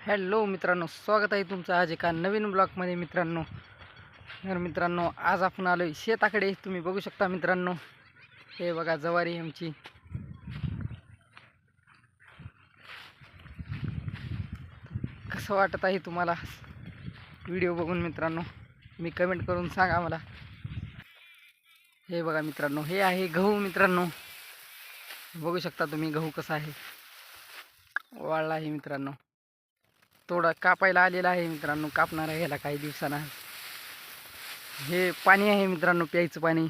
Hello मित्रांनो, स्वागत आहे तुमचं आज एका नवीन ब्लॉगमध्ये मित्रांनो. तर मित्रांनो, आज आपण आलोय शेताकडे. तुम्ही बघू शकता मित्रांनो, हे बघा जवारी आमची. कसं वाटत आहे तुम्हाला व्हिडिओ बघून मित्रांनो? मी कमेंट करून सांगा मला. हे बघा मित्रांनो, हे आहे गहू मित्रांनो. बघू शकता तुम्ही गहू कसा आहे, वाळला आहे मित्रांनो. थोडा कापायला आलेला आहे मित्रांनो, कापणार आहे याला काही दिवसांना. हे पाणी आहे मित्रांनो, प्यायचं पाणी.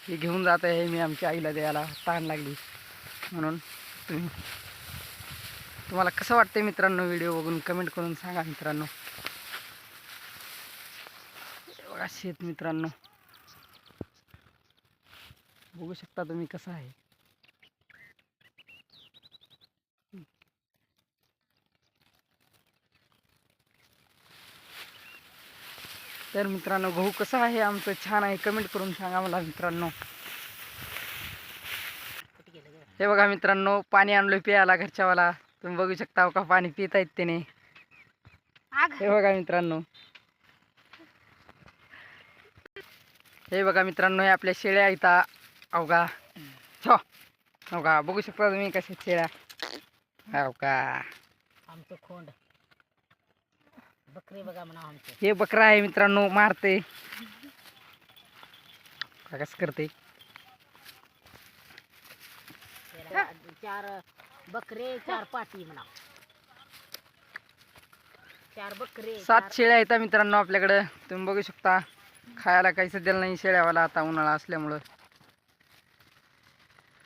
हे घेऊन जात आहे मी आमच्या आईला द्यायला, तहान लागली म्हणून. तुम्हाला कसं वाटतंय मित्रांनो व्हिडिओ बघून कमेंट करून सांगा मित्रांनो. बघा शेत मित्रांनो, बघू शकता तुम्ही कसं आहे. तर मित्रांनो, गहू कसा आहे आमचं? छान आहे, कमेंट करून सांगा मला मित्रांनो. हे बघा मित्रांनो, पाणी आणलोय प्यायला घरच्यावाला. तुम्ही बघू शकता का पाणी पित आहेत त्याने. हे बघा मित्रांनो, हे बघा मित्रांनो, हे आपल्या शेळ्या आहेत अवघा. अवघा बघू शकता तुम्ही कशा शेळ्या. अवघा आमचं खोंड बकरी बघा म्हणा आमचं. हे बकरा आहे मित्रांनो, मारते कसं करते. चार बकरे, चार पाटी म्हणा, चार बकरे, 7 शेळ्या आहेत मित्रांनो आपल्याकडं. तुम्ही बघू शकता. खायला काही सध्याला नाही शेळ्यावाला, आता उन्हाळा असल्यामुळं.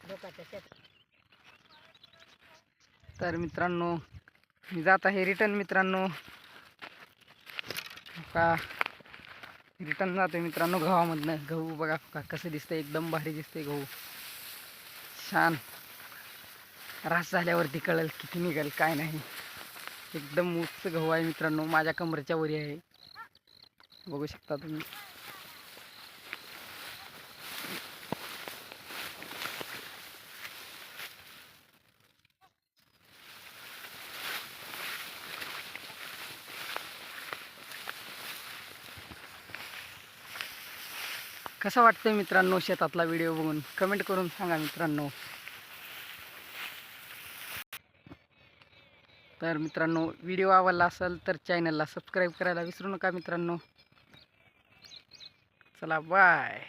लोकांच्या शेत. तर मित्रांनो, मी जात आहे रिटर्न मित्रांनो. का रिटर्न जातोय मित्रांनो गव्हामधनं. गहू बघा का कसं दिसतंय, एकदम भारी दिसतंय गहू. छान रास झाल्यावरती कळेल किती निघेल काय नाही. एकदम उच्च गहू आहे मित्रांनो, माझ्या कमरेच्या वरी आहे, बघू शकता तुम्ही. कसं वाटतंय मित्रांनो शेतातला व्हिडिओ बघून? कमेंट करून सांगा मित्रांनो. तर मित्रांनो, व्हिडिओ आवडला असेल तर चॅनलला सबस्क्राईब करायला विसरू नका मित्रांनो. चला बाय.